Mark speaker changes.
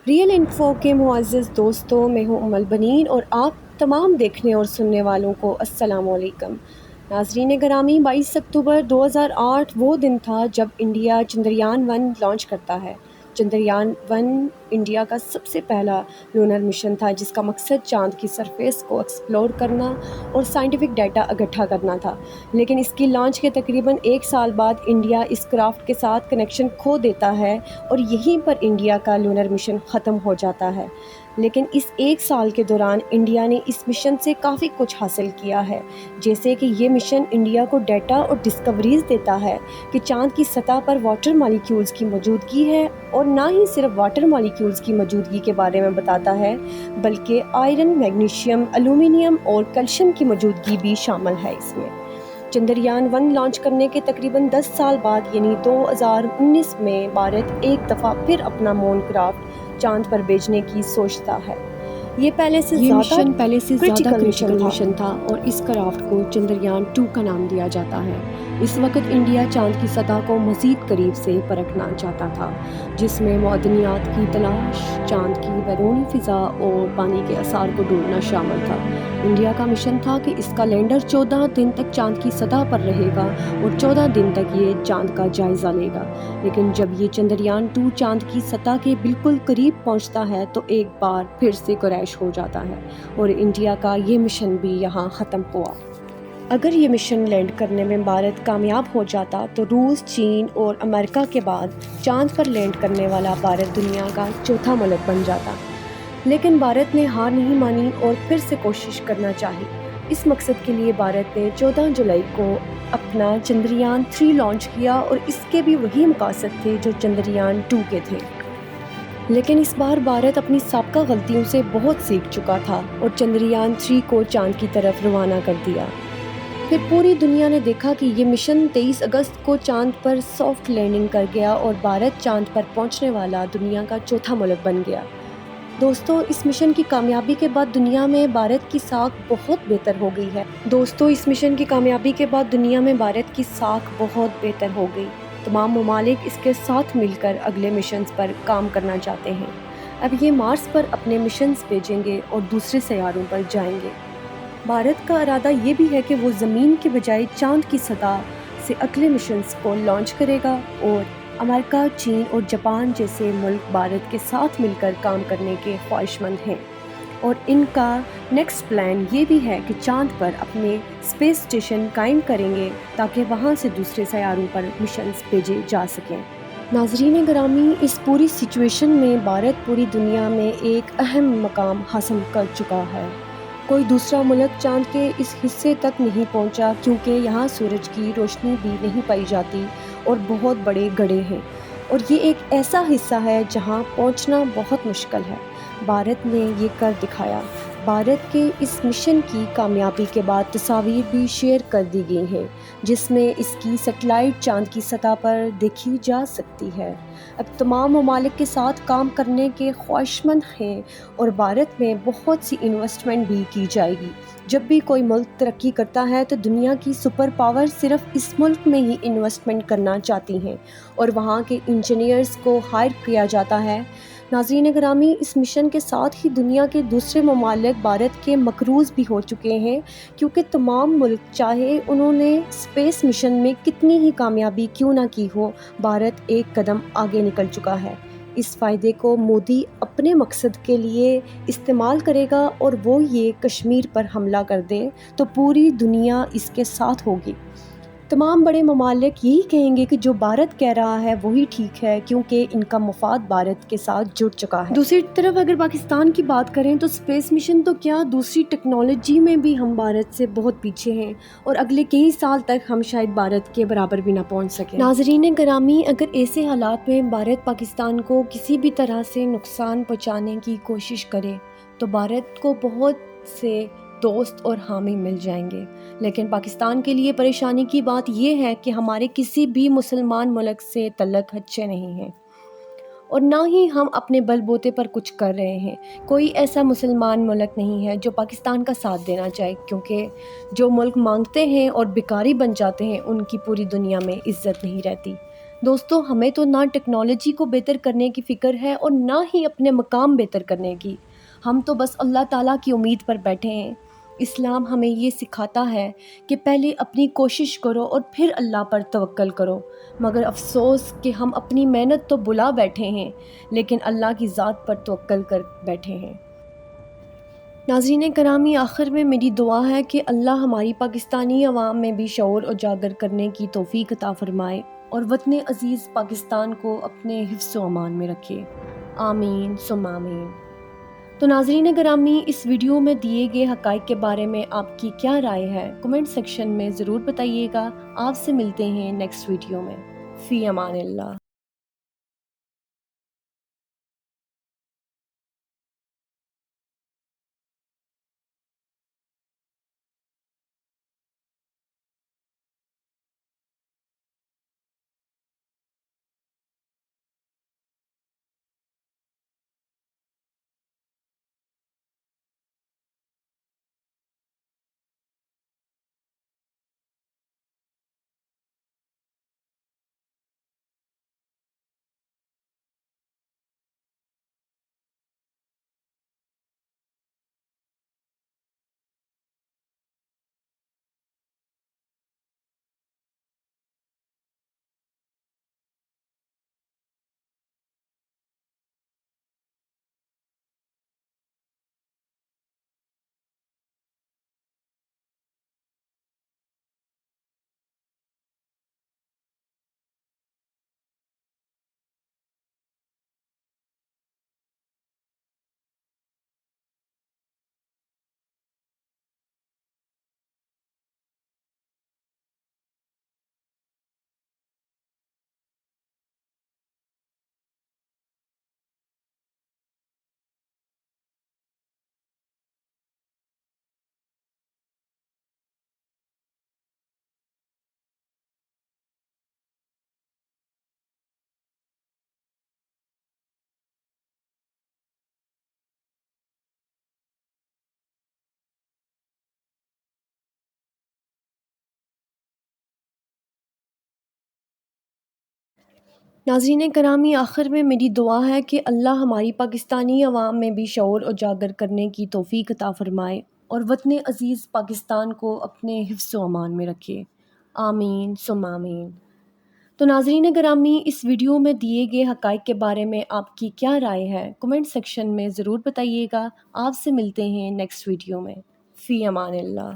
Speaker 1: Real info کے معزز دوستوں، میں ہوں ام البنین اور آپ تمام دیکھنے اور سننے والوں کو السلام علیکم۔ ناظرین گرامی، 22 اکتوبر 2008 وہ دن تھا جب انڈیا چندریان-1 لانچ کرتا ہے۔ چندریان-1 انڈیا کا سب سے پہلا لونر مشن تھا جس کا مقصد چاند کی سرفیس کو ایکسپلور کرنا اور سائنٹیفک ڈیٹا اکٹھا کرنا تھا۔ لیکن اس کی لانچ کے تقریباً ایک سال بعد انڈیا اس کرافٹ کے ساتھ کنیکشن کھو دیتا ہے اور یہیں پر انڈیا کا لونر مشن ختم ہو جاتا ہے۔ لیکن اس ایک سال کے دوران انڈیا نے اس مشن سے کافی کچھ حاصل کیا ہے، جیسے کہ یہ مشن انڈیا کو ڈیٹا اور ڈسکوریز دیتا ہے کہ چاند کی سطح پر واٹر مالیکیولز کی موجودگی ہے، اور نہ ہی صرف واٹر مالیکیولز کی موجودگی کے بارے میں بتاتا ہے بلکہ آئرن، میگنیشیم، ایلومینیم اور کیلشیم کی موجودگی بھی شامل ہے اس میں۔ چندریان-1 لانچ کرنے کے تقریباً 10 سال بعد یعنی 2019 میں بھارت ایک دفعہ پھر اپنا مون کرافٹ چاند پر بھیجنے کی سوچتا ہے۔ یہ پہلے سے زیادہ کرٹیکل مشن تھا اور اس کرافٹ کو چندریان-2 کا نام دیا جاتا ہے۔ اس وقت انڈیا چاند کی سطح کو مزید قریب سے پرکھنا چاہتا تھا، جس میں معدنیات کی تلاش، چاند کی بیرونی فضا اور پانی کے آثار کو ڈھونڈنا شامل تھا۔ انڈیا کا مشن تھا کہ اس کا لینڈر 14 دن تک چاند کی سطح پر رہے گا اور 14 دن تک یہ چاند کا جائزہ لے گا۔ لیکن جب یہ چندریان-2 چاند کی سطح کے بالکل قریب پہنچتا ہے تو ایک بار پھر سے کریش ہو جاتا ہے اور انڈیا کا یہ مشن بھی یہاں ختم ہوا۔ اگر یہ مشن لینڈ کرنے میں بھارت کامیاب ہو جاتا تو روس، چین اور امریکہ کے بعد چاند پر لینڈ کرنے والا بھارت دنیا کا چوتھا ملک بن جاتا۔ لیکن بھارت نے ہار نہیں مانی اور پھر سے کوشش کرنا چاہی۔ اس مقصد کے لیے بھارت نے 14 جولائی کو اپنا چندریان-3 لانچ کیا اور اس کے بھی وہی مقاصد تھے جو چندریان-2 کے تھے۔ لیکن اس بار بھارت اپنی سابقہ غلطیوں سے بہت سیکھ چکا تھا اور چندریان-3 کو چاند کی طرف روانہ کر دیا۔ پھر پوری دنیا نے دیکھا کہ یہ مشن 23 اگست کو چاند پر سافٹ لینڈنگ کر گیا اور بھارت چاند پر پہنچنے والا دنیا کا چوتھا ملک بن گیا۔ دوستو، اس مشن کی کامیابی کے بعد دنیا میں بھارت کی ساکھ بہت بہتر ہو گئی۔ تمام ممالک اس کے ساتھ مل کر اگلے مشنز پر کام کرنا چاہتے ہیں۔ اب یہ مارس پر اپنے مشنز بھیجیں گے اور دوسرے سیاروں پر جائیں گے۔ بھارت کا ارادہ یہ بھی ہے کہ وہ زمین کے بجائے چاند کی سطح سے اگلے مشنز کو لانچ کرے گا، اور امریکہ، چین اور جاپان جیسے ملک بھارت کے ساتھ مل کر کام کرنے کے خواہش مند ہیں، اور ان کا نیکسٹ پلان یہ بھی ہے کہ چاند پر اپنے اسپیس اسٹیشن قائم کریں گے تاکہ وہاں سے دوسرے سیاروں پر مشنز بھیجے جا سکیں۔ ناظرین گرامی، اس پوری سچویشن میں بھارت پوری دنیا میں ایک اہم مقام حاصل کر چکا ہے۔ کوئی دوسرا ملک چاند کے اس حصے تک نہیں پہنچا کیونکہ یہاں سورج کی روشنی بھی نہیں پائی جاتی اور بہت بڑے گڑھے ہیں، اور یہ ایک ایسا حصہ ہے جہاں پہنچنا بہت مشکل ہے۔ بھارت نے یہ کر دکھایا۔ بھارت کے اس مشن کی کامیابی کے بعد تصاویر بھی شیئر کر دی گئی ہیں جس میں اس کی سیٹلائٹ چاند کی سطح پر دیکھی جا سکتی ہے۔ اب تمام ممالک کے ساتھ کام کرنے کے خواہشمند ہیں اور بھارت میں بہت سی انویسٹمنٹ بھی کی جائے گی۔ جب بھی کوئی ملک ترقی کرتا ہے تو دنیا کی سپر پاور صرف اس ملک میں ہی انویسٹمنٹ کرنا چاہتی ہیں اور وہاں کے انجینئرز کو ہائر کیا جاتا ہے۔ ناظرین گرامی، اس مشن کے ساتھ ہی دنیا کے دوسرے ممالک بھارت کے مقروض بھی ہو چکے ہیں، کیونکہ تمام ملک چاہے انہوں نے اسپیس مشن میں کتنی ہی کامیابی کیوں نہ کی ہو، بھارت ایک قدم آگے نکل چکا ہے۔ اس فائدے کو مودی اپنے مقصد کے لیے استعمال کرے گا اور وہ یہ کشمیر پر حملہ کر دے تو پوری دنیا اس کے ساتھ ہوگی۔ تمام بڑے ممالک یہی کہیں گے کہ جو بھارت کہہ رہا ہے وہی ٹھیک ہے، کیونکہ ان کا مفاد بھارت کے ساتھ جڑ چکا ہے۔ دوسری طرف اگر پاکستان کی بات کریں تو اسپیس مشن تو کیا، دوسری ٹیکنالوجی میں بھی ہم بھارت سے بہت پیچھے ہیں اور اگلے کئی سال تک ہم شاید بھارت کے برابر بھی نہ پہنچ سکیں۔ ناظرین گرامی، اگر ایسے حالات میں بھارت پاکستان کو کسی بھی طرح سے نقصان پہنچانے کی کوشش کرے تو بھارت کو بہت سے دوست اور حامی مل جائیں گے، لیکن پاکستان کے لیے پریشانی کی بات یہ ہے کہ ہمارے کسی بھی مسلمان ملک سے تعلق اچھے نہیں ہیں اور نہ ہی ہم اپنے بل بوتے پر کچھ کر رہے ہیں۔ کوئی ایسا مسلمان ملک نہیں ہے جو پاکستان کا ساتھ دینا چاہے، کیونکہ جو ملک مانگتے ہیں اور بھکاری بن جاتے ہیں ان کی پوری دنیا میں عزت نہیں رہتی۔ دوستو ہمیں تو نہ ٹیکنالوجی کو بہتر کرنے کی فکر ہے اور نہ ہی اپنے مقام بہتر کرنے کی. ہم تو بس اللہ تعالیٰ کی امید پر بیٹھے ہیں. اسلام ہمیں یہ سکھاتا ہے کہ پہلے اپنی کوشش کرو اور پھر اللہ پر توکل کرو. مگر افسوس کہ ہم اپنی محنت تو بلا بیٹھے ہیں لیکن اللہ کی ذات پر توکل کر بیٹھے ہیں. ناظرین کرامی، آخر میں میری دعا ہے کہ اللہ ہماری پاکستانی عوام میں بھی شعور اجاگر کرنے کی توفیق عطا فرمائے اور وطن عزیز پاکستان کو اپنے حفظ و امان میں رکھے. آمین ثم آمین. تو ناظرین گرامی، اس ویڈیو میں دیے گئے حقائق کے بارے میں آپ کی کیا رائے ہے؟ کمنٹ سیکشن میں ضرور بتائیے گا. آپ سے ملتے ہیں نیکسٹ ویڈیو میں. فی امان اللہ. ناظرین کرامی، آخر میں میری دعا ہے کہ اللہ ہماری پاکستانی عوام میں بھی شعور اجاگر کرنے کی توفیق عطا فرمائے اور وطن عزیز پاکستان کو اپنے حفظ و امان میں رکھے. آمین ثم آمین. تو ناظرین گرامی، اس ویڈیو میں دیے گئے حقائق کے بارے میں آپ کی کیا رائے ہے؟ کمنٹ سیکشن میں ضرور بتائیے گا. آپ سے ملتے ہیں نیکسٹ ویڈیو میں. فی امان اللہ.